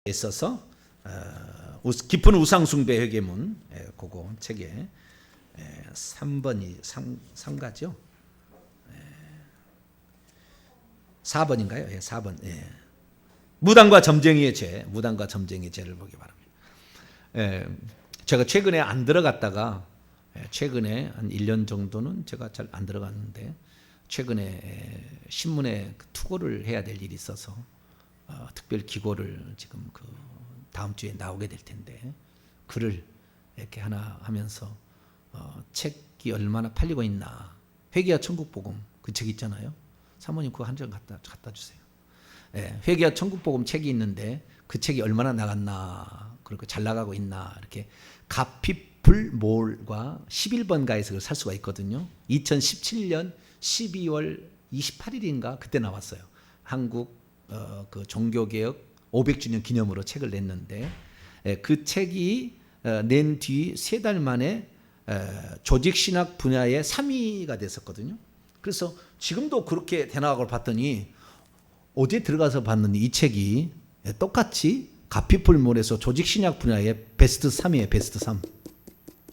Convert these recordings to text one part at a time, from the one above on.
있어서 깊은 우상숭배 회개문, 그거 책에 3번이 3가죠. 4번인가요? 4번. 무당과 점쟁이의 죄, 무당과 점쟁이의 죄를 보기 바랍니다. 제가 최근에 안 들어갔다가 최근에 한 1년 정도는 제가 잘 안 들어갔는데 최근에 신문에 투고를 해야 될 일이 있어서 특별 기고를 지금 그 다음 주에 나오게 될 텐데 글을 이렇게 하나 하면서 책이 얼마나 팔리고 있나, 회개와 천국복음 그 책 있잖아요. 사모님 그거 한 장 갖다 주세요. 회개와 천국복음 책이 있는데 그 책이 얼마나 나갔나, 그리고 잘 나가고 있나, 이렇게 가피풀몰과 11번가에서 그걸 살 수가 있거든요. 2017년 12월 28일인가 그때 나왔어요. 한국 그 종교개혁 500주년 기념으로 책을 냈는데 그 책이 낸 뒤 3달 만에 조직신학 분야의 3위가 됐었거든요. 그래서 지금도 그렇게 되나가는 걸 봤더니 어제 들어가서 봤는데 이 책이 똑같이 가피풀몰에서 조직신학 분야의 베스트 3이에요. 베스트 3.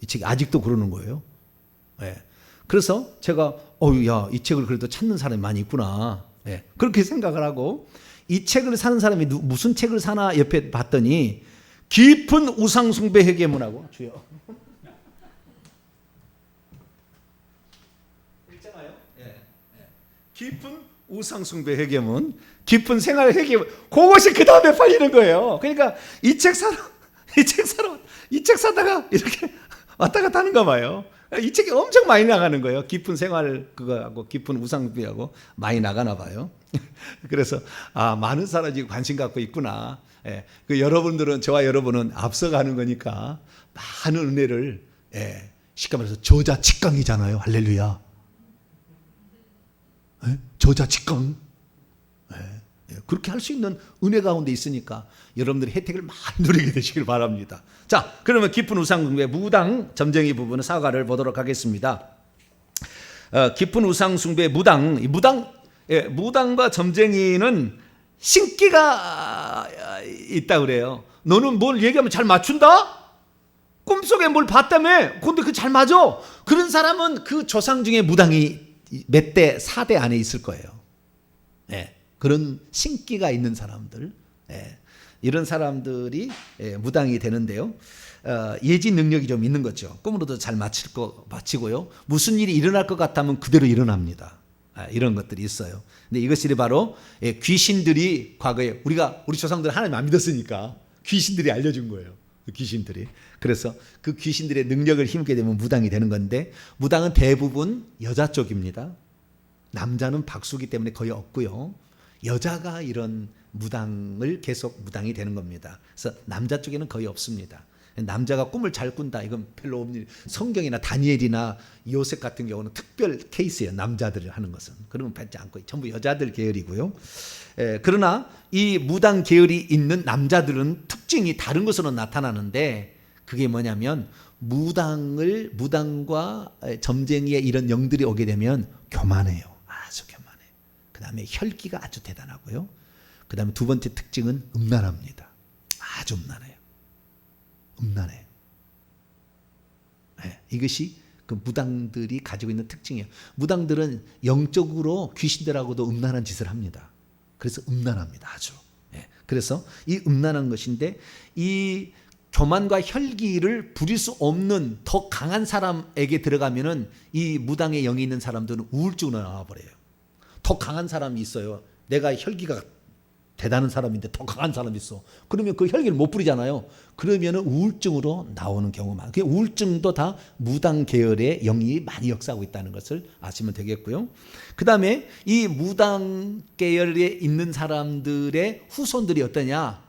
이 책이 아직도 그러는 거예요. 그래서 제가 야, 이 책을 그래도 찾는 사람이 많이 있구나. 그렇게 생각을 하고 이 책을 사는 사람이 무슨 책을 사나 옆에 봤더니 깊은 우상숭배 회개문하고 주여 읽잖아요. 깊은 우상숭배 회개문, 깊은 생활 회개문, 그것이 그 다음에 팔리는 거예요. 그러니까 이 책 사다가 이렇게 왔다 갔다 하는가 봐요. 이 책이 엄청 많이 나가는 거예요. 깊은 생활 그거하고 깊은 우상숭배하고 많이 나가나 봐요. 그래서 많은 사람이 관심 갖고 있구나. 그 여러분들은, 저와 여러분은 앞서가는 거니까 많은 은혜를, 쉽게 말해서 저자직강이잖아요. 할렐루야. 저자직강. 그렇게 할 수 있는 은혜 가운데 있으니까 여러분들이 혜택을 많이 누리게 되시길 바랍니다. 자, 그러면 깊은 우상숭배 무당 점쟁이 부분의 사과를 보도록 하겠습니다. 깊은 우상숭배 무당과 점쟁이는 신기가 있다 그래요. 너는 뭘 얘기하면 잘 맞춘다? 꿈속에 뭘 봤다며? 근데 그 잘 맞아? 그런 사람은 그 조상 중에 무당이 몇 대, 4대 안에 있을 거예요. 그런 신기가 있는 사람들, 이런 사람들이 무당이 되는데요. 예지 능력이 좀 있는 거죠. 꿈으로도 잘 맞히고요. 무슨 일이 일어날 것 같다면 그대로 일어납니다. 이런 것들이 있어요. 근데 이것이 바로 귀신들이 과거에 우리 조상들 하나님 안 믿었으니까 귀신들이 알려준 거예요. 귀신들이. 그래서 그 귀신들의 능력을 힘게 되면 무당이 되는 건데, 무당은 대부분 여자 쪽입니다. 남자는 박수기 때문에 거의 없고요. 여자가 이런 무당을 계속 무당이 되는 겁니다. 그래서 남자 쪽에는 거의 없습니다. 남자가 꿈을 잘 꾼다, 이건 별로 없는, 성경이나 다니엘이나 요셉 같은 경우는 특별 케이스예요. 남자들을 하는 것은. 그러면 받지 않고 전부 여자들 계열이고요. 그러나 이 무당 계열이 있는 남자들은 특징이 다른 것으로 나타나는데, 그게 뭐냐면 무당과 점쟁이의 이런 영들이 오게 되면 교만해요. 아주 교만해요. 그 다음에 혈기가 아주 대단하고요. 그 다음에 두 번째 특징은 음란합니다. 아주 음란해요. 음란해요. 이것이 그 무당들이 가지고 있는 특징이에요. 무당들은 영적으로 귀신들하고도 음란한 짓을 합니다. 그래서 음란합니다. 아주. 그래서 이 음란한 것인데, 이 교만과 혈기를 부릴 수 없는 더 강한 사람에게 들어가면은 이 무당의 영이 있는 사람들은 우울증으로 나와버려요. 더 강한 사람이 있어요. 내가 혈기가 대단한 사람인데 더 강한 사람이 있어. 그러면 그 혈기를 못 부리잖아요. 그러면은 우울증으로 나오는 경우가 많아요. 우울증도 다 무당 계열의 영이 많이 역사하고 있다는 것을 아시면 되겠고요. 그 다음에 이 무당 계열에 있는 사람들의 후손들이 어떠냐?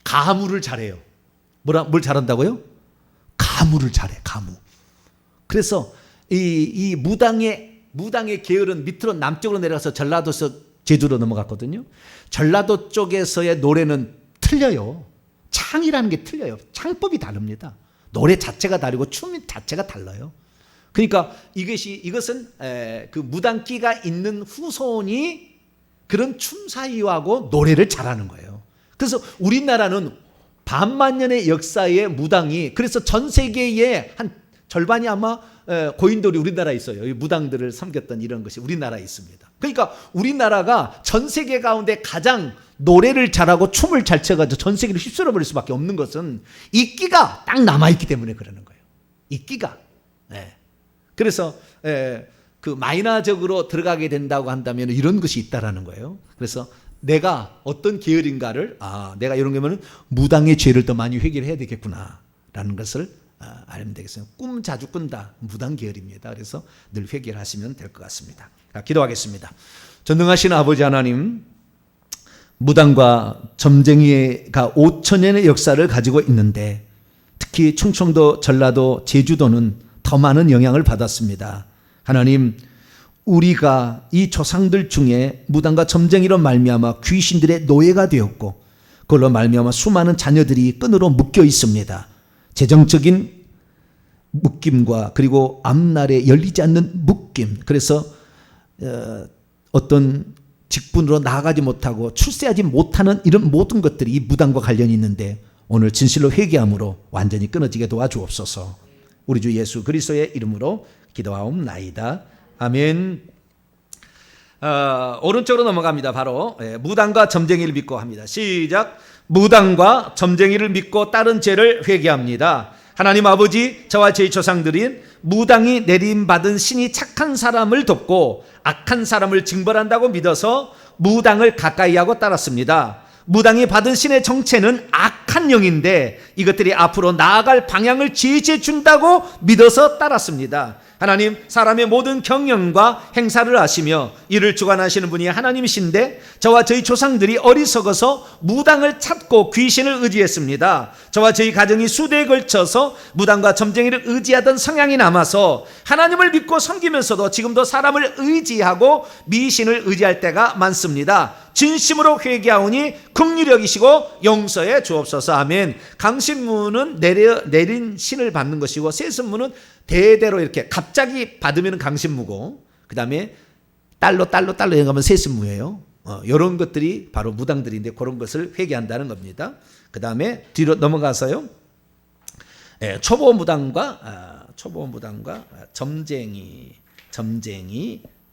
가무를 잘해요. 뭘 잘한다고요? 가무를 잘해. 가무. 그래서 이 무당의 계열은 밑으로 남쪽으로 내려가서 전라도에서 제주로 넘어갔거든요. 전라도 쪽에서의 노래는 틀려요. 창이라는 게 틀려요. 창법이 다릅니다. 노래 자체가 다르고 춤 자체가 달라요. 그러니까 이것은 그 무당기가 있는 후손이 그런 춤사위하고 노래를 잘하는 거예요. 그래서 우리나라는 반만년의 역사의 무당이, 그래서 전 세계의 한 절반이 아마 고인돌이 우리나라에 있어요. 이 무당들을 섬겼던 이런 것이 우리나라에 있습니다. 그러니까 우리나라가 전 세계 가운데 가장 노래를 잘하고 춤을 잘 춰가지고 전 세계를 휩쓸어 버릴 수밖에 없는 것은 이끼가 딱 남아있기 때문에 그러는 거예요. 이끼가. 그래서 그 마이너적으로 들어가게 된다고 한다면 이런 것이 있다라는 거예요. 그래서 내가 어떤 계열인가를, 내가 이런 거면 무당의 죄를 더 많이 회개를 해야 되겠구나 라는 것을 알면 되겠어요. 꿈 자주 꾼다, 무당 계열입니다. 그래서 늘 회개를 하시면 될 것 같습니다. 기도하겠습니다. 전능하신 아버지 하나님, 무당과 점쟁이가 5천년의 역사를 가지고 있는데 특히 충청도, 전라도, 제주도는 더 많은 영향을 받았습니다. 하나님, 우리가 이 조상들 중에 무당과 점쟁이로 말미암아 귀신들의 노예가 되었고 그걸로 말미암아 수많은 자녀들이 끈으로 묶여 있습니다. 재정적인 묶임과 그리고 앞날에 열리지 않는 묶임, 그래서 어떤 직분으로 나아가지 못하고 출세하지 못하는 이런 모든 것들이 이 무당과 관련이 있는데 오늘 진실로 회개함으로 완전히 끊어지게 도와주옵소서. 우리 주 예수 그리스도의 이름으로 기도하옵나이다. 아멘. 오른쪽으로 넘어갑니다. 바로 무당과 점쟁이를 믿고 합니다. 시작. 무당과 점쟁이를 믿고 다른 죄를 회개합니다. 하나님 아버지, 저와 저희 조상들인 무당이 내림받은 신이 착한 사람을 돕고 악한 사람을 징벌한다고 믿어서 무당을 가까이 하고 따랐습니다. 무당이 받은 신의 정체는 악한 영인데 이것들이 앞으로 나아갈 방향을 제시해 준다고 믿어서 따랐습니다. 하나님, 사람의 모든 경영과 행사를 아시며 이를 주관하시는 분이 하나님이신데 저와 저희 조상들이 어리석어서 무당을 찾고 귀신을 의지했습니다. 저와 저희 가정이 수대에 걸쳐서 무당과 점쟁이를 의지하던 성향이 남아서 하나님을 믿고 섬기면서도 지금도 사람을 의지하고 미신을 의지할 때가 많습니다. 진심으로 회개하오니 긍휼히 여기시고 용서해 주옵소서. 아멘. 강신무는 내린 신을 받는 것이고 세습무는 대대로 이렇게 갑자기 받으면 강신무고 그 다음에 딸로 해가면 세습무예요. 이런 것들이 바로 무당들인데 그런 것을 회개한다는 겁니다. 그 다음에 뒤로 넘어가서요. 초보 무당과 점쟁이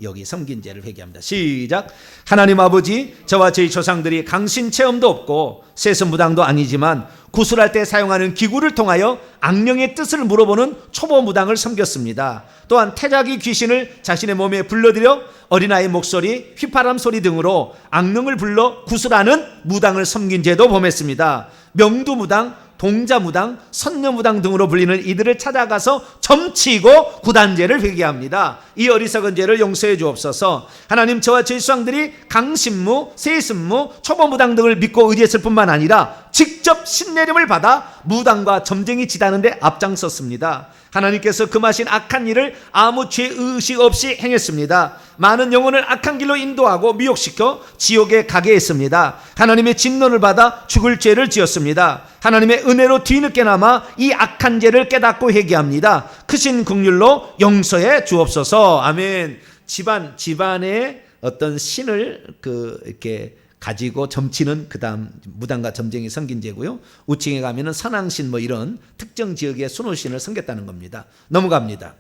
여기 섬긴 죄를 회개합니다. 시작. 하나님 아버지, 저와 저희 조상들이 강신 체험도 없고 세습 무당도 아니지만 구슬할 때 사용하는 기구를 통하여 악령의 뜻을 물어보는 초보 무당을 섬겼습니다. 또한 태자기 귀신을 자신의 몸에 불러들여 어린아이 목소리, 휘파람 소리 등으로 악령을 불러 구슬하는 무당을 섬긴 죄도 범했습니다. 명두무당, 동자무당, 선녀무당 등으로 불리는 이들을 찾아가서 점치고 구단죄를 회개합니다. 이 어리석은 죄를 용서해 주옵소서. 하나님, 저와 저희 조상들이 강신무, 세습무, 초보무당 등을 믿고 의지했을 뿐만 아니라 직접 신내림을 받아 무당과 점쟁이 지다는데 앞장섰습니다. 하나님께서 금하신 악한 일을 아무 죄의식 없이 행했습니다. 많은 영혼을 악한 길로 인도하고 미혹시켜 지옥에 가게 했습니다. 하나님의 진노를 받아 죽을 죄를 지었습니다. 하나님의 은혜로 뒤늦게나마 이 악한 죄를 깨닫고 회개합니다. 크신 긍휼로 용서해 주옵소서. 아멘. 집안에 어떤 신을 이렇게 가지고 점치는 그다음 무당과 점쟁이 섬긴 죄고요. 우층에 가면은 선왕신 이런 특정 지역의 순호신을 섬겼다는 겁니다. 넘어갑니다.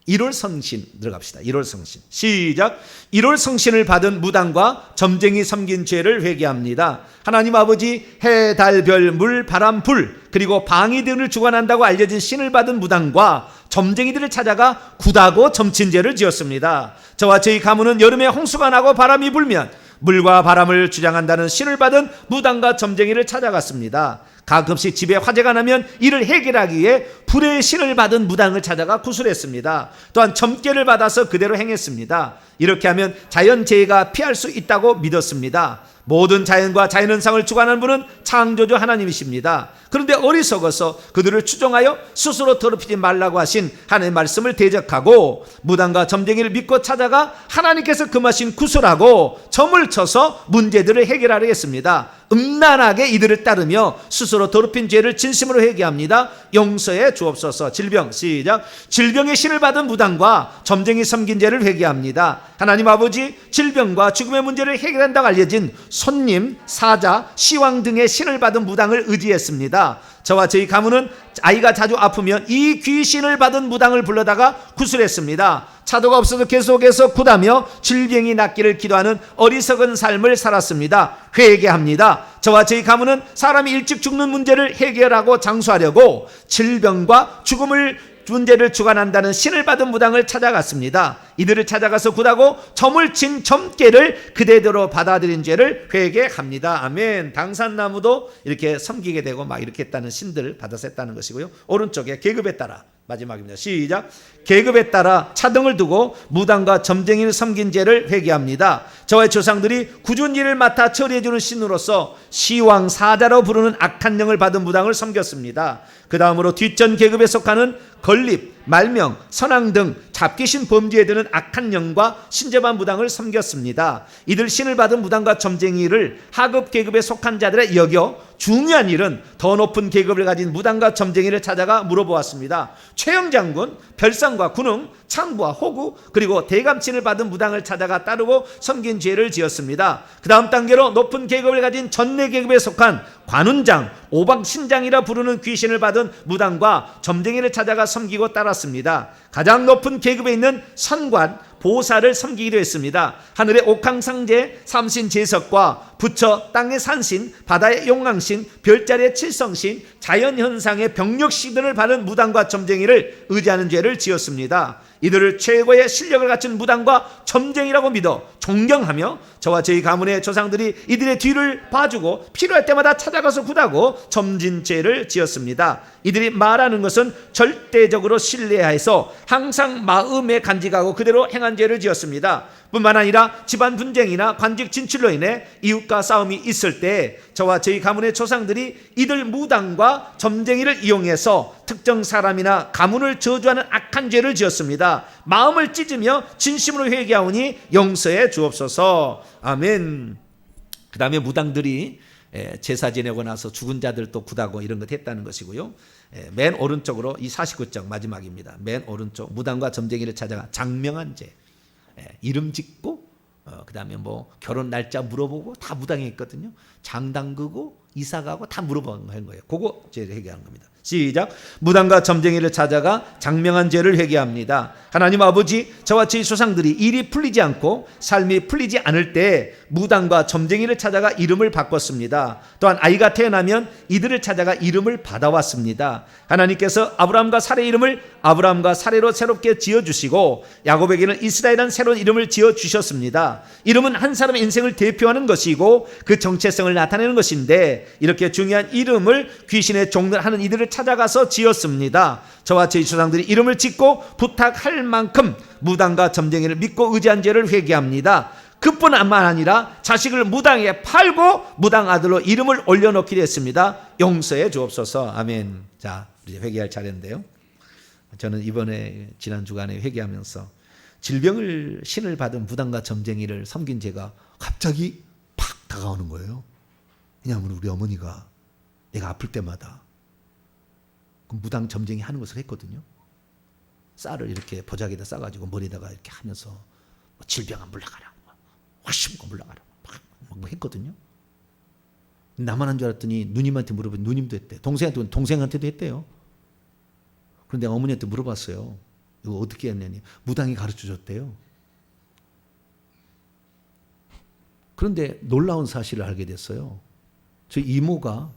1월 성신 들어갑시다. 1월 성신. 시작. 1월 성신을 받은 무당과 점쟁이 섬긴 죄를 회개합니다. 하나님 아버지, 해, 달, 별, 물, 바람, 불 그리고 방위 등을 주관한다고 알려진 신을 받은 무당과 점쟁이들을 찾아가 굿하고 점친 죄를 지었습니다. 저와 저희 가문은 여름에 홍수가 나고 바람이 불면 물과 바람을 주장한다는 신을 받은 무당과 점쟁이를 찾아갔습니다. 가끔씩 집에 화재가 나면 이를 해결하기 위해 불의 신을 받은 무당을 찾아가 구술했습니다. 또한 점괘를 받아서 그대로 행했습니다. 이렇게 하면 자연재해가 피할 수 있다고 믿었습니다. 모든 자연과 자연현상을 주관하는 분은 창조주 하나님이십니다. 그런데 어리석어서 그들을 추종하여 스스로 더럽히지 말라고 하신 하나님의 말씀을 대적하고 무당과 점쟁이를 믿고 찾아가 하나님께서 금하신 구슬하고 점을 쳐서 문제들을 해결하려 했습니다. 음란하게 이들을 따르며 스스로 더럽힌 죄를 진심으로 회개합니다. 용서해 주옵소서. 질병, 시작. 질병의 신을 받은 무당과 점쟁이 섬긴 죄를 회개합니다. 하나님 아버지, 질병과 죽음의 문제를 해결한다고 알려진 손님, 사자, 시왕 등의 신을 받은 무당을 의지했습니다. 저와 저희 가문은 아이가 자주 아프면 이 귀신을 받은 무당을 불러다가 구술했습니다. 차도가 없어서 계속해서 굿하며 질병이 낫기를 기도하는 어리석은 삶을 살았습니다. 회개합니다. 저와 저희 가문은 사람이 일찍 죽는 문제를 해결하고 장수하려고 질병과 죽음을 문제를 주관한다는 신을 받은 무당을 찾아갔습니다. 이들을 찾아가서 굿하고 점을 친 점괘를 그대로 받아들인 죄를 회개합니다. 아멘. 당산나무도 이렇게 섬기게 되고 막 이렇게 했다는 신들을 받아서 했다는 것이고요. 오른쪽에 계급에 따라, 마지막입니다. 시작. 계급에 따라 차등을 두고 무당과 점쟁이를 섬긴 죄를 회개합니다. 저의 조상들이 굳은 일을 맡아 처리해주는 신으로서 시왕 사자로 부르는 악한 영을 받은 무당을 섬겼습니다. 그 다음으로 뒷전 계급에 속하는 건립, 말명, 선왕 등 잡귀신 범죄에 드는 악한 영과 신재반 무당을 섬겼습니다. 이들 신을 받은 무당과 점쟁이를 하급 계급에 속한 자들의 여겨 중요한 일은 더 높은 계급을 가진 무당과 점쟁이를 찾아가 물어보았습니다. 최영장군, 별상과 군웅, 창부와 호구, 그리고 대감신을 받은 무당을 찾아가 따르고 섬긴 죄를 지었습니다. 그 다음 단계로 높은 계급을 가진 전내 계급에 속한 관운장, 오박신장이라 부르는 귀신을 받은 무당과 점쟁이를 찾아가 섬기고 따랐습니다. 가장 높은 계급에 있는 선관, 보살을 섬기기로 했습니다. 하늘의 옥황상제, 삼신제석과 부처, 땅의 산신, 바다의 용왕신, 별자리의 칠성신, 자연현상의 병력신들을 받은 무당과 점쟁이를 의지하는 죄를 지었습니다. 이들을 최고의 실력을 갖춘 무당과 점쟁이라고 믿어 존경하며 저와 저희 가문의 조상들이 이들의 뒤를 봐주고 필요할 때마다 찾아가서 굿하고 점진 죄를 지었습니다. 이들이 말하는 것은 절대적으로 신뢰해서 항상 마음에 간직하고 그대로 행한 죄를 지었습니다. 뿐만 아니라 집안 분쟁이나 관직 진출로 인해 이웃과 싸움이 있을 때 저와 저희 가문의 조상들이 이들 무당과 점쟁이를 이용해서 특정 사람이나 가문을 저주하는 악한 죄를 지었습니다. 마음을 찢으며 진심으로 회개하오니 용서해 주옵소서. 아멘. 그 다음에 무당들이 제사 지내고 나서 죽은 자들 또 굿하고 이런 것 했다는 것이고요. 맨 오른쪽으로 이 49장 마지막입니다. 맨 오른쪽 무당과 점쟁이를 찾아가 장명한 죄, 이름 짓고 그 다음에 뭐 결혼 날짜 물어보고 다 무당에 있거든요. 장 담그고 이사 가고 다 물어보는 거예요. 그거 죄를 회개하는 겁니다. 시작. 무당과 점쟁이를 찾아가 장명한 죄를 회개합니다. 하나님 아버지, 저와 저희 조상들이 일이 풀리지 않고 삶이 풀리지 않을 때 무당과 점쟁이를 찾아가 이름을 바꿨습니다. 또한 아이가 태어나면 이들을 찾아가 이름을 받아왔습니다. 하나님께서 아브라함과 사레의 이름을 아브라함과 사레로 새롭게 지어주시고 야곱에게는 이스라엘이라는 새로운 이름을 지어주셨습니다. 이름은 한 사람의 인생을 대표하는 것이고 그 정체성을 나타내는 것인데 이렇게 중요한 이름을 귀신의 종들 하는 이들을 찾아가서 지었습니다. 저와 저희 조상들이 이름을 짓고 부탁할 만큼 무당과 점쟁이를 믿고 의지한 죄를 회개합니다. 그뿐만 아니라 자식을 무당에 팔고 무당 아들로 이름을 올려놓기로 했습니다. 용서해 주옵소서. 아멘. 자, 이제 회개할 차례인데요. 저는 이번에 지난 주간에 회개하면서 질병을 신을 받은 무당과 점쟁이를 섬긴 죄가 갑자기 팍 다가오는 거예요. 왜냐하면 우리 어머니가 내가 아플 때마다 그 무당 점쟁이 하는 것을 했거든요. 쌀을 이렇게 보자기에다 싸가지고 머리에다가 이렇게 하면서 뭐 질병아 물러가라, 화심고 물러가라 뭐 했거든요. 나만 한 줄 알았더니 누님한테 물어보니 누님도 했대. 동생한테도 했대요. 그런데 어머니한테 물어봤어요. 이거 어떻게 했냐니 무당이 가르쳐줬대요. 그런데 놀라운 사실을 알게 됐어요. 저희 이모가,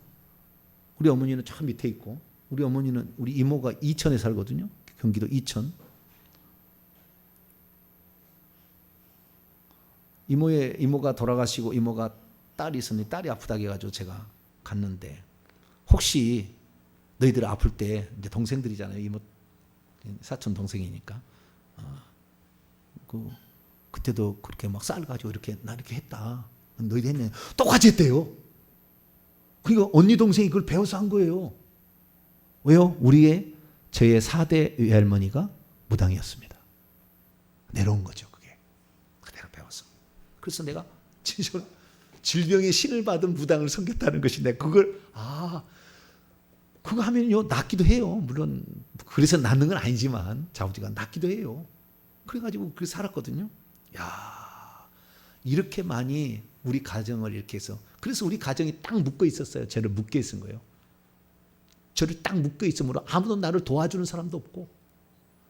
우리 어머니는 저 밑에 있고 우리 이모가 이천에 살거든요. 경기도 이천. 이모가 돌아가시고 이모가 딸이 있었는데 딸이 아프다고 해가지고 제가 갔는데 혹시 너희들 아플 때 이제 동생들이잖아요. 이모 사촌 동생이니까 그때도 그렇게 막 쌀 가지고 이렇게 나 이렇게 했다. 너희들 했냐? 똑같이 했대요. 그러니까 언니 동생이 그걸 배워서 한 거예요. 왜요? 저의 4대 외할머니가 무당이었습니다. 내려온 거죠, 그게. 그대로 배웠어. 그래서 내가 진짜 질병의 신을 받은 무당을 섬겼다는 것인데 그걸 그거 하면요 낫기도 해요. 물론 그래서 낫는 건 아니지만 아버지가 낫기도 해요. 그래가지고 그렇게 살았거든요. 야, 이렇게 많이 우리 가정을 이렇게 해서, 그래서 우리 가정이 딱 묶어 있었어요. 저를 묶여 있은 거예요. 저를 딱 묶여 있으므로 아무도 나를 도와주는 사람도 없고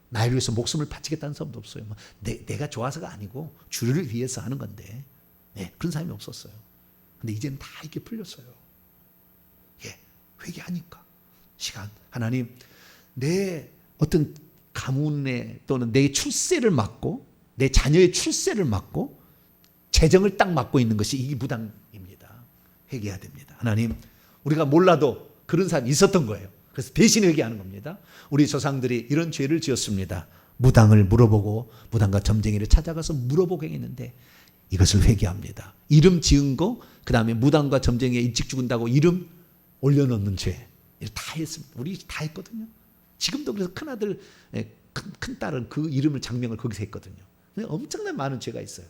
나를 위해서 목숨을 바치겠다는 사람도 없어요. 내가 좋아서가 아니고 주를 위해서 하는 건데 그런 사람이 없었어요. 근데 이제는 다 이렇게 풀렸어요. 회개하니까 시간, 하나님 내 어떤 가문에 또는 내 출세를 막고 내 자녀의 출세를 막고 재정을 딱 막고 있는 것이 이 무당입니다. 회개해야 됩니다. 하나님, 우리가 몰라도 그런 사람이 있었던 거예요. 그래서 대신 회개하는 겁니다. 우리 조상들이 이런 죄를 지었습니다. 무당을 물어보고 무당과 점쟁이를 찾아가서 물어보고 했는데 이것을 회개합니다. 이름 지은 거, 그 다음에 무당과 점쟁이에 일찍 죽은다고 이름 올려놓는 죄, 다 했습니다. 우리 다 했거든요. 지금도 그래서 큰아들, 큰딸은 그 이름을 장명을 거기서 했거든요. 엄청난 많은 죄가 있어요.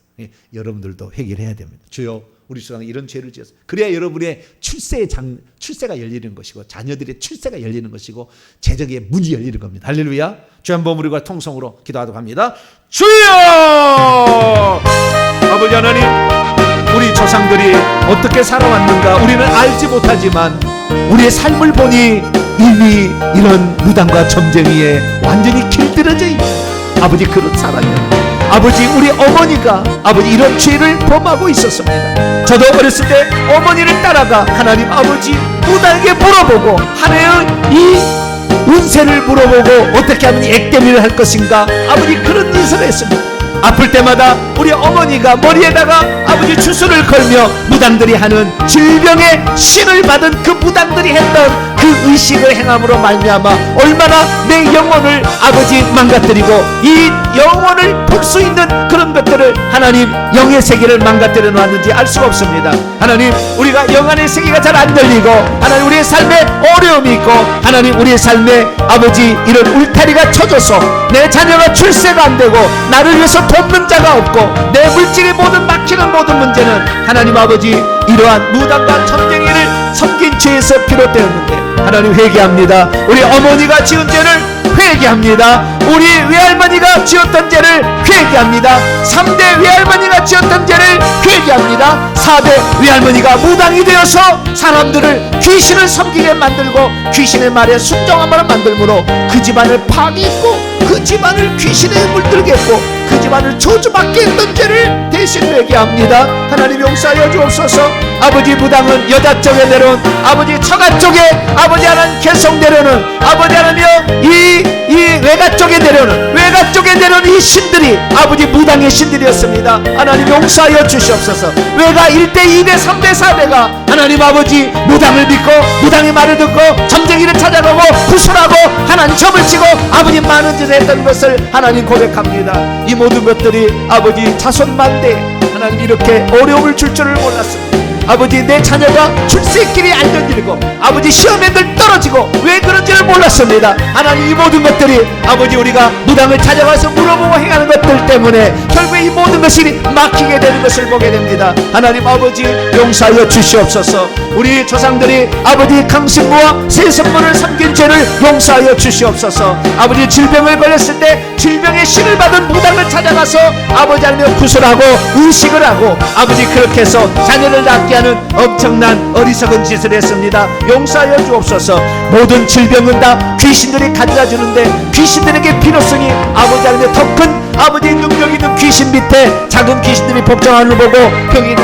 여러분들도 회개를 해야 됩니다. 주여, 우리 조상은 이런 죄를 지었어요. 그래야 여러분의 출세가 열리는 것이고 자녀들의 출세가 열리는 것이고 재정의 문이 열리는 겁니다. 할렐루야. 주 한번 우리가 통성으로 기도하도록 합니다. 주여! 아버지 하나님, 우리 조상들이 어떻게 살아왔는가 우리는 알지 못하지만 우리의 삶을 보니 이미 이런 무당과 점쟁이에 완전히 길들여져 있는 아버지 그런 사람이었습니다. 아버지, 우리 어머니가 아버지 이런 죄를 범하고 있었습니다. 저도 어렸을 때 어머니를 따라가 하나님 아버지 무당에게 물어보고 하나의 이 운세를 물어보고 어떻게 하면 액땜이를 할 것인가 아버지 그런 짓을 했습니다. 아플 때마다 우리 어머니가 머리에다가 아버지 주술을 걸며 무당들이 하는 질병의 신을 받은 그 무당들이 했던 그 의식을 행함으로 말미암아 얼마나 내 영혼을 아버지 망가뜨리고 이 영혼을 볼 수 있는 그런 것들을 하나님 영의 세계를 망가뜨려 놨는지 알 수가 없습니다. 하나님, 우리가 영안의 세계가 잘 안 열리고 하나님 우리의 삶에 어려움이 있고 하나님 우리의 삶에 아버지 이런 울타리가 쳐져서 내 자녀가 출세가 안 되고 나를 위해서 돕는 자가 없고 내 물질이 모든 막히는 모든 문제는 하나님 아버지 이러한 무당과 점쟁이를 섬긴 죄에서 비롯되었는데 하나님 회개합니다. 우리 어머니가 지은 죄를 회개합니다. 우리 외할머니가 지었던 죄를 회개합니다. 3대 외할머니가 지었던 죄를 회개합니다. 4대 외할머니가 무당이 되어서 사람들을 귀신을 섬기게 만들고 귀신의 말에 순종함으로 만들므로 그 집안을 파괴했고 그 집안을 귀신에 물들게 했고 그 집안을 저주받게 했던 죄를 대신 회개합니다. 하나님 용서하여 주옵소서. 아버지 무당은 여자 쪽에 내려온 아버지 처가 쪽에 아버지 하나님 개성 내려오는 아버지 하나님 이 외가 쪽에 내려오는 외가 쪽에 내려오는 이 신들이 아버지 무당의 신들이었습니다. 하나님 용서하여 주시옵소서. 외가 1대 2대 3대 4대가 하나님 아버지 무당을 믿고 무당의 말을 듣고 점쟁이를 찾아가고 구술하고 하나님 점을 치고 아버지 많은 짓을 했던 것을 하나님 고백합니다. 이 모든 것들이 아버지 자손만대 하나님 이렇게 어려움을 줄 줄을 몰랐습니다. 아버지 내 자녀가 출세길이 안 열리고 아버지 시험에 늘 떨어지고 왜 그런지를 몰랐습니다. 하나님 이 모든 것들이 아버지 우리가 무당을 찾아가서 물어보고 행하는 것들 때문에 결국에 이 모든 것이 막히게 되는 것을 보게 됩니다. 하나님 아버지 용서하여 주시옵소서. 우리 조상들이 아버지 강신부와 세선부를 섬긴 죄를 용서하여 주시옵소서. 아버지 질병을 걸렸을 때 질병의 신을 받은 무당을 찾아가서 아버지 하나님 구술하고 의식을 하고 아버지 그렇게 해서 자녀를 낳게 하는 엄청난 어리석은 짓을 했습니다. 용서하여 주옵소서. 모든 질병은 다 귀신들이 가져다 주는데 귀신들에게 필요성이 아버지 하나님 더 큰 아버지 능력 있는 귀신 밑에 작은 귀신들이 복종하는 걸 보고 병이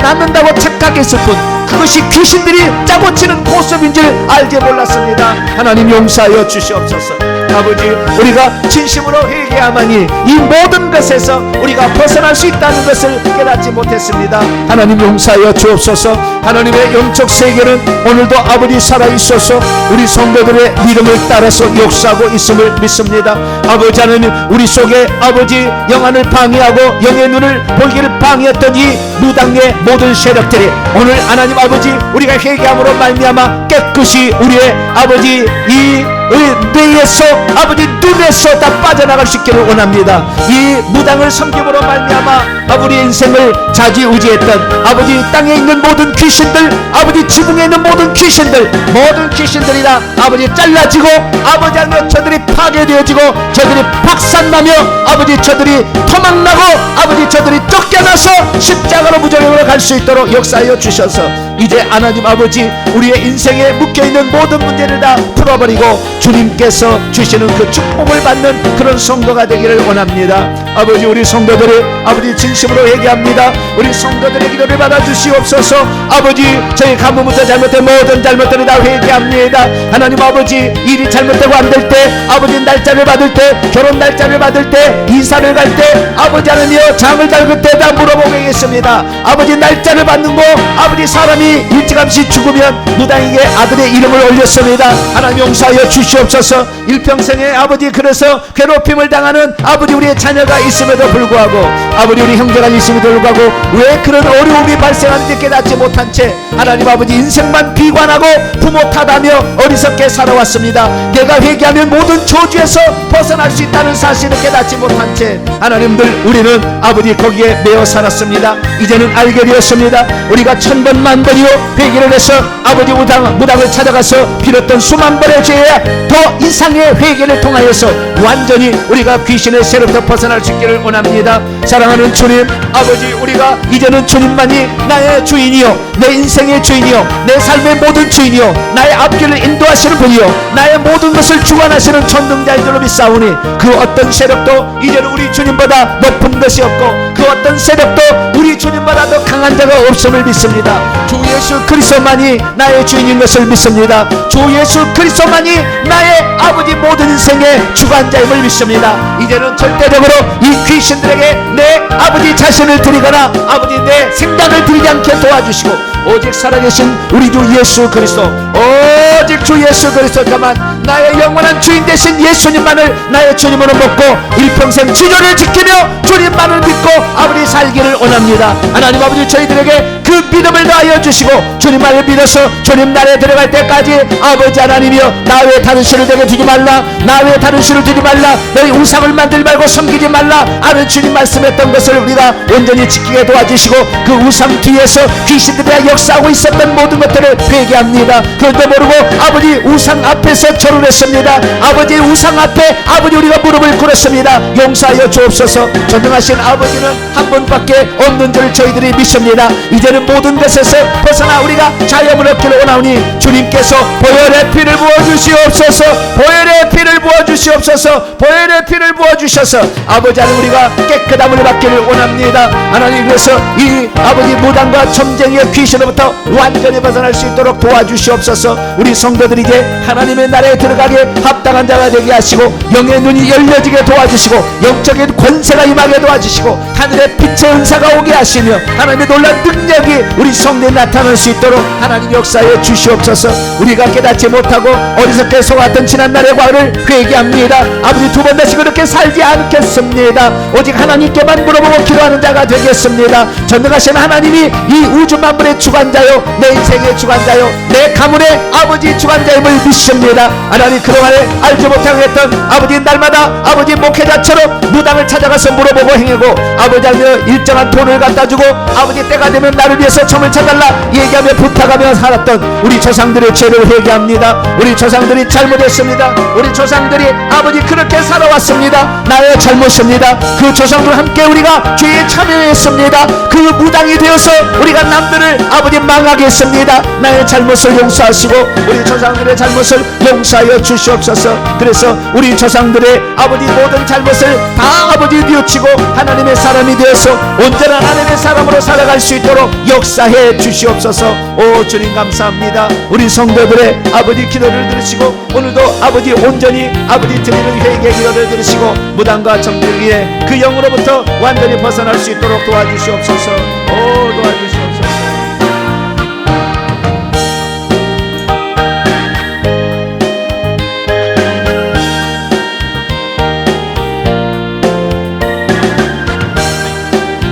낫는다고 착각했을 뿐 그것이 귀신들이 짜고 치는 고습인 줄 알게 몰랐습니다. 하나님 용서하여 주시옵소서. 아버지 우리가 진심으로 회개하마니 이 모든 것에서 우리가 벗어날 수 있다는 것을 깨닫지 못했습니다. 하나님 용서하여 주옵소서. 하나님의 영적 세계는 오늘도 아버지 살아있어서 우리 성도들의 믿음을 따라서 역사하고 있음을 믿습니다. 아버지 하나님 우리 속에 아버지 영안을 방해하고 영의 눈을 보기를 방해했던 이 무당의 모든 세력들이 오늘 하나님 아버지 우리가 회개함으로 말미암아 깨끗이 우리의 아버지 이 뇌에서 아버지 눈에서 다 빠져나갈 수 있기를 원합니다. 이 무당을 섬김으로 말미암아 우리의 인생을 좌지우지했던 아버지 땅에 있는 모든 귀신들, 아버지 지붕에 있는 모든 귀신들, 모든 귀신들이다 아버지 잘라지고 아버지 하며 저들이 파괴되어지고 저들이 박산나며 아버지 저들이 토막나고 아버지 저들이 쫓겨나서 십자가로 무정형으로 갈 수 있도록 역사하여 주셔서 이제 하나님 아버지 우리의 인생에 묶여있는 모든 문제를 다 풀어버리고 주님께서 주시는 그 축복을 받는 그런 성도가 되기를 원합니다. 아버지 우리 성도들이 아버지 진심으로 회개합니다. 우리 성도들의 기도를 받아주시옵소서. 아버지 저희 가문부터 잘못된 모든 잘못들을 다 회개합니다. 하나님 아버지 일이 잘못되고 안 될 때, 아버지 날짜를 받을 때, 결혼 날짜를 받을 때, 이사를 갈 때, 아버지 하나님이여 장을 달굴 때 다 물어보겠습니다. 아버지 날짜를 받는 거 아버지 사람이 일찌감치 죽으면 무당에게 아들의 이름을 올렸습니다. 하나님 용서하여 주시옵소서. 일평생에 아버지 그래서 괴롭힘을 당하는 아버지 우리의 자녀가 있음에도 불구하고 아버지 우리 형제가 있음에도 불구하고 왜 그런 어려움이 발생하는지 깨닫지 못한 채 하나님 아버지 인생만 비관하고 부모 탓하며 어리석게 살아왔습니다. 내가 회개하면 모든 저주에서 벗어날 수 있다는 사실을 깨닫지 못한 채 하나님들 우리는 아버지 거기에 매어 살았습니다. 이제는 알게 되었습니다. 우리가 천번 만번이요 회개를 해서 아버지 무당을 찾아가서 빌었던 수만 번의 죄야 더 이상의 회개를 통하여서 완전히 우리가 귀신의 세로부터 벗어날 수 있기를 원합니다. 사랑하는 주님 아버지 우리가 이제는 주님만이 나의 주인이요 내 인생의 주인이요 내 삶의 모든 주인이요 나의 앞길을 인도하시는 분이요 나의 모든 것을 주관하시는 전능자인 줄로 믿사오니 그 어떤 세력도 이제는 우리 주님보다 높은 것이 없고 그 어떤 세력도 우리 주님보다 더 강한 자가 없음을 믿습니다. 주 예수 그리스도만이 나의 주인인 것을 믿습니다. 주 예수 그리스도만이 나의 아버지 모든 인생의 주관자임을 믿습니다. 이제는 절대적으로 이 귀신들에게 내 아버지 자신을 드리거나 아버지 내 생각을 드리지 않게 도와주시고 오직 살아계신 우리 주 예수 그리스도 오직 주 예수 그리스도만 나의 영원한 주인 되신 예수님만을 나의 주님으로 먹고 일평생 주님을 지키며 주님만을 믿고 아버지 살기를 원합니다. 하나님 아버지 저희들에게 그 믿음을 다하여 주시고 주님만을 믿어서 주님 나라에 들어갈 때까지 아버지 하나님이여 나 외에 다른 신을 내게 두지 말라 나 외에 다른 신을 두지 말라 너희 우상을 만들지 말고 섬기지 말라 하는 주님 말씀했던 것을 우리가 온전히 지키게 도와주시고 그 우상 뒤에서 귀신들이 역사하고 있었던 모든 것들을 회개합니다. 그것도 모르고 아버지 우상 앞에서 절을 했습니다. 아버지 우상 앞에 아버지 우리가 무릎을 꿇었습니다. 용서하여 주옵소서. 전능하신 아버지는 한 분밖에 없는 줄 저희들이 믿습니다. 이제는 모든 것에서 벗어나 우리가 자유함을 얻기를 원하오니 주님께서 보혈의 피를 부어주시옵소서. 보혈의 피를 부어주시옵소서. 보혈의 피를 부어주셔서 아버지 하나님 우리가 깨끗함을 받기를 원합니다. 하나님 그래서 이 아버지 무당과 점쟁이의 귀신으로부터 완전히 벗어날 수 있도록 도와주시옵소서. 우리 성도들이 이제 하나님의 나라에 들어가게 합당한 자가 되게 하시고 영의 눈이 열려지게 도와주시고 영적인 권세가 임하게 도와주시고 하늘의 빛의 은사가 오게 하시며 하나님의 놀라운 능력이 우리 성도에 나타날 수 있도록 하나님 역사해 주시옵소서. 우리가 깨닫지 못하고 어리석게 속았던 지난날의 과거를 회개합니다. 아버지 두 번 다시 그렇게 살지 않겠습니다. 오직 하나님께만 물어보고 기도하는 자가 되겠습니다. 전능하신 하나님이 이 우주 만물의 주관자요 내 인생의 주관자요 내 가문의 아버지 주관자임을 믿습니다. 하나님 그동안에 알지 못하고 했던 아버지 날마다 아버지 목회자처럼 무당을 찾아가서 물어보고 행하고 아버지 하며 일정한 돈을 갖다 주고 아버지 때가 되면 나를 위해서 점을 쳐달라 얘기하며 부탁하며 살았던 우리 조상들의 죄를 회개합니다. 우리 조상들이 잘못했습니다. 우리 조상들이 아버지 그렇게 살아왔습니다. 나의 잘못입니다. 그 조상들과 함께 우리가 죄에 참여했습니다. 그 무당이 되어서 우리가 남들을 아버지 망하게 했습니다. 나의 잘못을 용서하시고 우리 조상들의 잘못을 용서하여 주시옵소서. 그래서 우리 조상들의 아버지 모든 잘못을 다 아버지 뉘우치고 하나님의 사람이 되어서 온전한 하나님의 사람으로 살아갈 수 있도록 역사해 주시옵소서. 오 주님 감사합니다. 우리 성도들의 아버지 기도를 들으시고 오늘도 아버지 온전히 아버지 드리는 회개 기도를 들으시고 무당과 점쟁이의 그 영으로부터 완전히 벗어날 수 있도록 도와주시옵소서. 오 도와주시옵소서.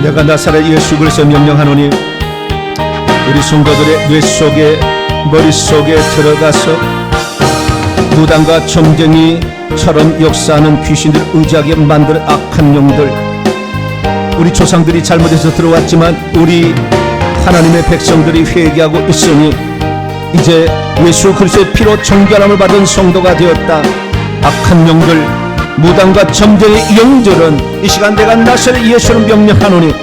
내가 나사렛 예수 그리스도 명령하노니 우리 성도들의 뇌 속에 머릿속에 들어가서 무당과 점쟁이처럼 역사하는 귀신들 의지하게 만드는 악한 영들, 우리 조상들이 잘못해서 들어왔지만 우리 하나님의 백성들이 회개하고 있으니 이제 예수 그리스도의 피로 정결함을 받은 성도가 되었다. 악한 영들, 무당과 점쟁이 영들은 이 시간 내가 나서는 예수를 명령하노니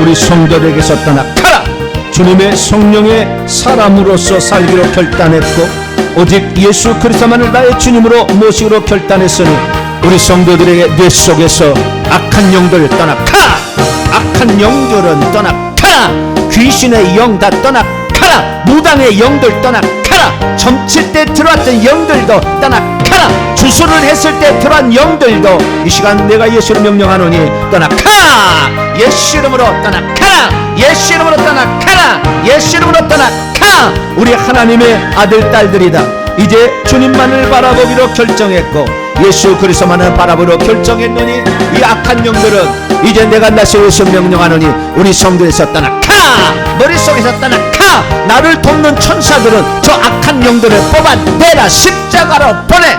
우리 성도들에게서 떠나가라. 주님의 성령의 사람으로서 살기로 결단했고 오직 예수 그리스도만을 나의 주님으로 모시기로 결단했으니 우리 성도들에게 뇌 속에서 악한 영들 떠나가라. 악한 영들은 떠나가라. 귀신의 영 다 떠나가라. 무당의 영들 떠나가라. 점칠 때 들어왔던 영들도 떠나가라. 주소를 했을 때 들어온 영들도 이 시간 내가 예수를 명령하노니 떠나가라. 예수 이름으로 떠나가라. 예수 이름으로 떠나가라. 예수 이름으로 떠나가라. 우리 하나님의 아들 딸들이다. 이제 주님만을 바라보기로 결정했고 예수 그리스도만을 바라보기로 결정했노니 이 악한 영들은 이제 내가 나서 예수 명령하노니 우리 성도에서 떠나가라. 머릿속에서 떠나가라. 나를 돕는 천사들은 저 악한 영들을 뽑아내라. 십자가로 보내.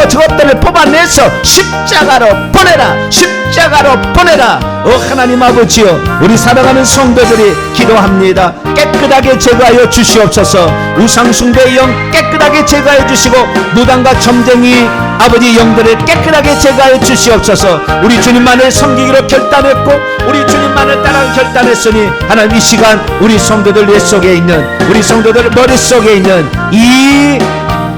저것들을 뽑아내서 십자가로 보내라. 십자가로 보내라. 하나님 아버지여, 우리 사랑하는 성도들이 기도합니다. 깨끗하게 제거하여 주시옵소서. 우상숭배의 영 깨끗하게 제거하여 주시고 무당과 점쟁이 아버지 영들을 깨끗하게 제거하여 주시옵소서. 우리 주님만을 섬기기로 결단했고 우리 주님만을 따라가기로 결단했으니 하나님 이 시간 우리 성도들 뇌 속에 있는, 우리 성도들 머릿속에 있는 이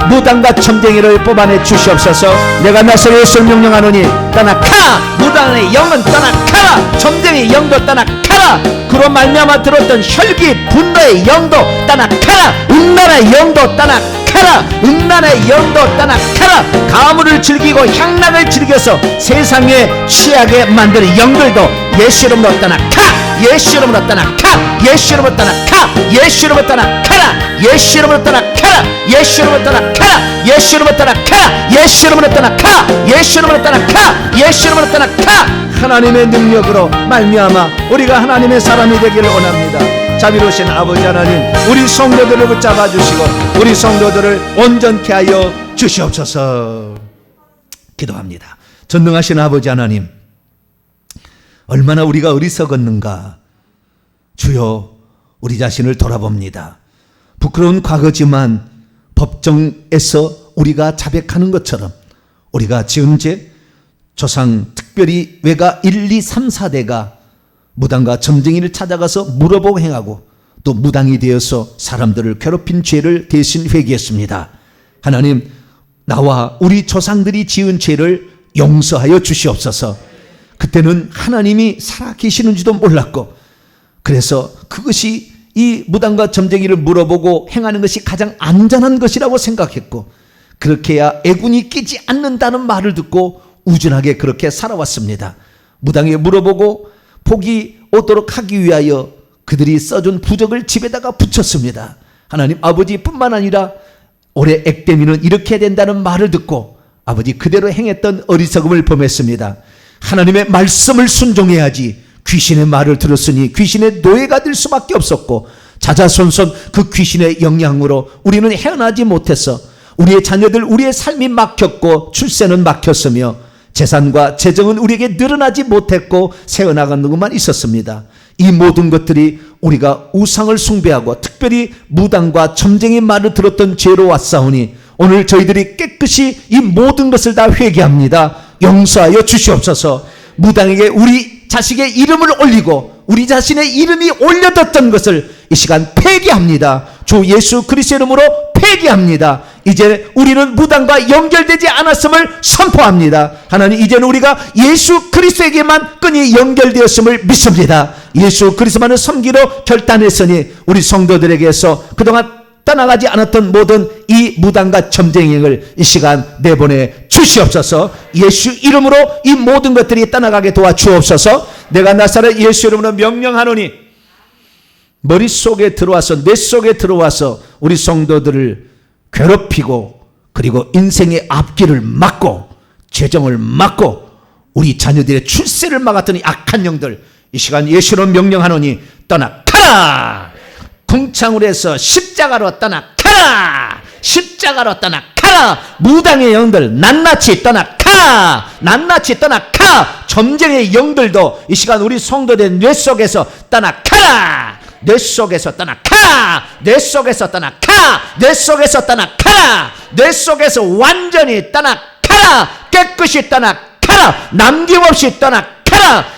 무당과 점쟁이를 뽑아내 주시옵소서. 내가 나서 예수를 명령하노니 떠나가라. 무당의 영은 떠나가라. 점쟁이 영도 떠나가라. 그로 말미암아 들었던 혈기 분노의 영도 떠나가라. 음란의 영도 떠나가라. 음란의 영도 떠나가라. 가물을 즐기고 향락을 즐겨서 세상에 취하게 만드는 영들도 예수 이름으로 떠나가라. 예수 이름으로 떠나가라. 예수 이름으로 떠나가라. 예수 이름으로 떠나가라. 예수 이름으로 떠나가라. 예수 이름으로 떠나가라. 예수 이름으로 떠나가라. 예수 이름으로 떠나가라. 예수 이름으로 떠나가라. 예수 이름으로 떠나가라. 하나님의 능력으로 말미암아 우리가 하나님의 사람이 되기를 원합니다. 자비로우신 아버지 하나님, 우리 성도들을 붙잡아 주시고 우리 성도들을 온전케 하여 주시옵소서. 기도합니다. 전능하신 아버지 하나님, 얼마나 우리가 어리석었는가. 주여, 우리 자신을 돌아봅니다. 부끄러운 과거지만 법정에서 우리가 자백하는 것처럼 우리가 지은 죄, 조상 특별히 외가 1, 2, 3, 4대가 무당과 점쟁이를 찾아가서 물어보고 행하고 또 무당이 되어서 사람들을 괴롭힌 죄를 대신 회개했습니다. 하나님, 나와 우리 조상들이 지은 죄를 용서하여 주시옵소서. 그때는 하나님이 살아계시는지도 몰랐고 그래서 그것이 이 무당과 점쟁이를 물어보고 행하는 것이 가장 안전한 것이라고 생각했고 그렇게 해야 애군이 끼지 않는다는 말을 듣고 우준하게 그렇게 살아왔습니다. 무당에게 물어보고 복이 오도록 하기 위하여 그들이 써준 부적을 집에다가 붙였습니다. 하나님 아버지뿐만 아니라 올해 액땜이는 이렇게 된다는 말을 듣고 아버지 그대로 행했던 어리석음을 범했습니다. 하나님의 말씀을 순종해야지 귀신의 말을 들었으니 귀신의 노예가 될 수밖에 없었고 자자손손 그 귀신의 영향으로 우리는 헤어나지 못해서 우리의 자녀들, 우리의 삶이 막혔고 출세는 막혔으며 재산과 재정은 우리에게 늘어나지 못했고 새어나가는 것만 있었습니다. 이 모든 것들이 우리가 우상을 숭배하고 특별히 무당과 점쟁이 말을 들었던 죄로 왔사오니 오늘 저희들이 깨끗이 이 모든 것을 다 회개합니다. 용서하여 주시옵소서. 무당에게 우리 자식의 이름을 올리고 우리 자신의 이름이 올려졌던 것을 이 시간 폐기합니다. 주 예수 그리스도의 이름으로 폐기합니다. 이제 우리는 무당과 연결되지 않았음을 선포합니다. 하나님, 이제는 우리가 예수 그리스도에게만 끈이 연결되었음을 믿습니다. 예수 그리스도만을 섬기러 결단했으니 우리 성도들에게서 그동안 떠나가지 않았던 모든 이 무당과 점쟁이를 이 시간 내보내 주시옵소서. 예수 이름으로 이 모든 것들이 떠나가게 도와주옵소서. 내가 나사렛 예수 이름으로 명령하노니 머릿속에 들어와서 뇌 속에 들어와서 우리 성도들을 괴롭히고 그리고 인생의 앞길을 막고 재정을 막고 우리 자녀들의 출세를 막았던 이 악한 영들 이 시간 예수로 명령하노니 떠나가라. 궁창으로 해서 십자가로 떠나가라. 십자가로 떠나가라. 떠나가라. 무당의 영들 낱낱이 떠나가라. 낱낱이 떠나가. 점쟁의 영들도 이 시간 우리 성도들 뇌 속에서 떠나가라. 뇌 속에서 떠나가라. 뇌 속에서 떠나가라. 뇌 속에서 떠나가라. 뇌 속에서 완전히 떠나가라. 깨끗이 떠나가라. 남김없이 떠나가라.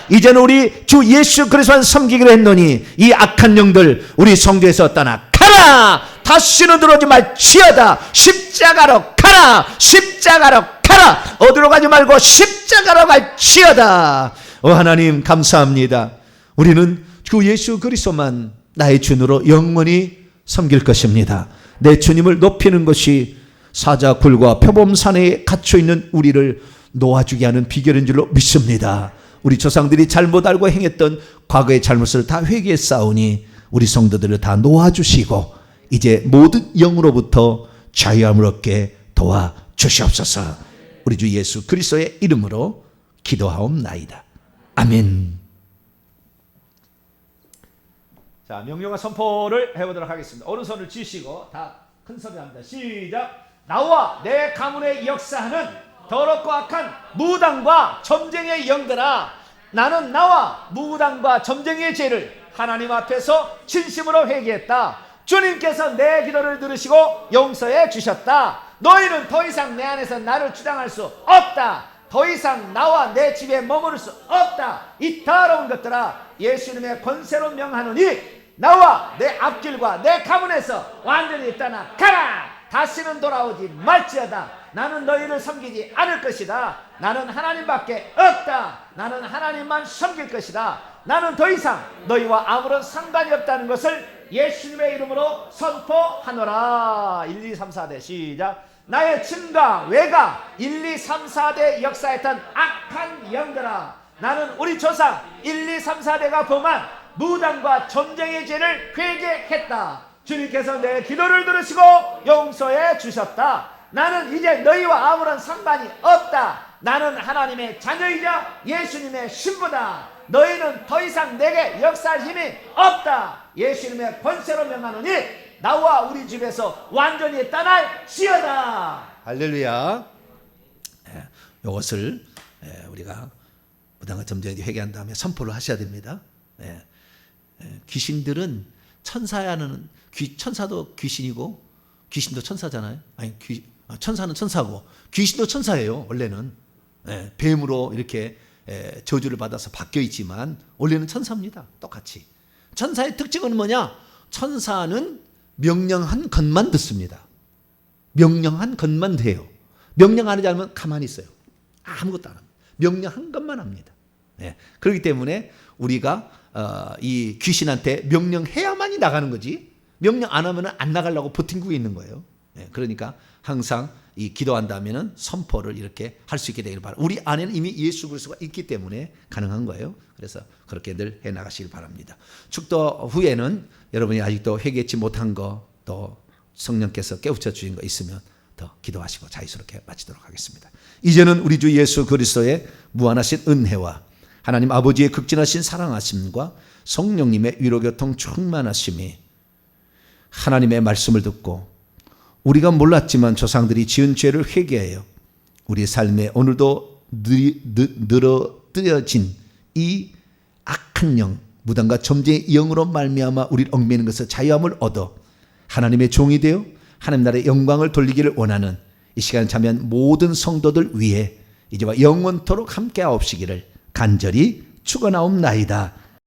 이제는 우리 주 예수 그리스도만 섬기기로 했노니 이 악한 영들 우리 성도에서 떠나가라. 다시는 들어오지 말지어다. 십자가로 가라. 십자가로 가라. 어디로 가지 말고 십자가로 갈지어다. 하나님 감사합니다. 우리는 주 예수 그리스도만 나의 주님으로 영원히 섬길 것입니다. 내 주님을 높이는 것이 사자굴과 표범산에 갇혀있는 우리를 놓아주게 하는 비결인 줄로 믿습니다. 우리 조상들이 잘못 알고 행했던 과거의 잘못을 다 회개했사오니 우리 성도들을 다 놓아주시고 이제 모든 영으로부터 자유함을 얻게 도와주시옵소서. 우리 주 예수 그리스도의 이름으로 기도하옵나이다. 아멘. 자, 명령과 선포를 해보도록 하겠습니다. 오른손을 쥐시고 다 큰 소리 합니다. 시작. 나와 내 가문에 역사하는 더럽고 악한 무당과 점쟁이의 영들아, 나는 나와 무당과 점쟁이의 죄를 하나님 앞에서 진심으로 회개했다. 주님께서 내 기도를 들으시고 용서해 주셨다. 너희는 더 이상 내 안에서 나를 주장할 수 없다. 더 이상 나와 내 집에 머무를 수 없다. 이 더러운 것들아, 예수님의 권세로 명하노니 나와 내 앞길과 내 가문에서 완전히 떠나가라. 다시는 돌아오지 말지어다. 나는 너희를 섬기지 않을 것이다. 나는 하나님밖에 없다. 나는 하나님만 섬길 것이다. 나는 더 이상 너희와 아무런 상관이 없다는 것을 예수님의 이름으로 선포하노라. 1, 2, 3, 4대 시작. 나의 친가 외가 1, 2, 3, 4대 역사했던 악한 영들아, 나는 우리 조상 1, 2, 3, 4대가 범한 무당과 점쟁이의 죄를 회개했다. 주님께서 내 기도를 들으시고 용서해 주셨다. 나는 이제 너희와 아무런 상관이 없다. 나는 하나님의 자녀이자 예수님의 신부다. 너희는 더 이상 내게 역사할 힘이 없다. 예수님의 권세로 명하노니 나와 우리 집에서 완전히 떠날지어다. 할렐루야. 이것을 우리가 무당과 점쟁이 회개한 다음에 선포를 하셔야 됩니다. 귀신들은 천사야는 천사도 귀신이고 귀신도 천사잖아요. 아니 천사는 천사고 귀신도 천사예요. 원래는 뱀으로 이렇게 저주를 받아서 바뀌어 있지만 원래는 천사입니다. 똑같이. 천사의 특징은 뭐냐? 천사는 명령한 것만 듣습니다. 명령한 것만 돼요. 명령 안 하지 않으면 가만히 있어요. 아무것도 안 합니다. 명령한 것만 합니다. 그렇기 때문에 우리가 이 귀신한테 명령해야만이 나가는 거지, 명령 안 하면 안 나가려고 버팅고 있는 거예요. 그러니까 항상 이 기도한다면은 선포를 이렇게 할 수 있게 되기를 바랍니다. 우리 안에는 이미 예수 그리스도가 있기 때문에 가능한 거예요. 그래서 그렇게 늘 해 나가시길 바랍니다. 축도 후에는 여러분이 아직도 회개치 못한 거, 또 성령께서 깨우쳐 주신 거 있으면 더 기도하시고 자유스럽게 마치도록 하겠습니다. 이제는 우리 주 예수 그리스도의 무한하신 은혜와 하나님 아버지의 극진하신 사랑하심과 성령님의 위로교통 충만하심이 하나님의 말씀을 듣고 우리가 몰랐지만 조상들이 지은 죄를 회개하여 우리 삶에 오늘도 늘어뜨려진 이 악한 영, 무당과 점쟁이의 영으로 말미암아 우리를 얽매이는 것을 자유함을 얻어 하나님의 종이 되어 하나님 나라의 영광을 돌리기를 원하는 이 시간 참여한 모든 성도들 위해 이제와 영원토록 함께하옵시기를 간절히 축원하옵나이다.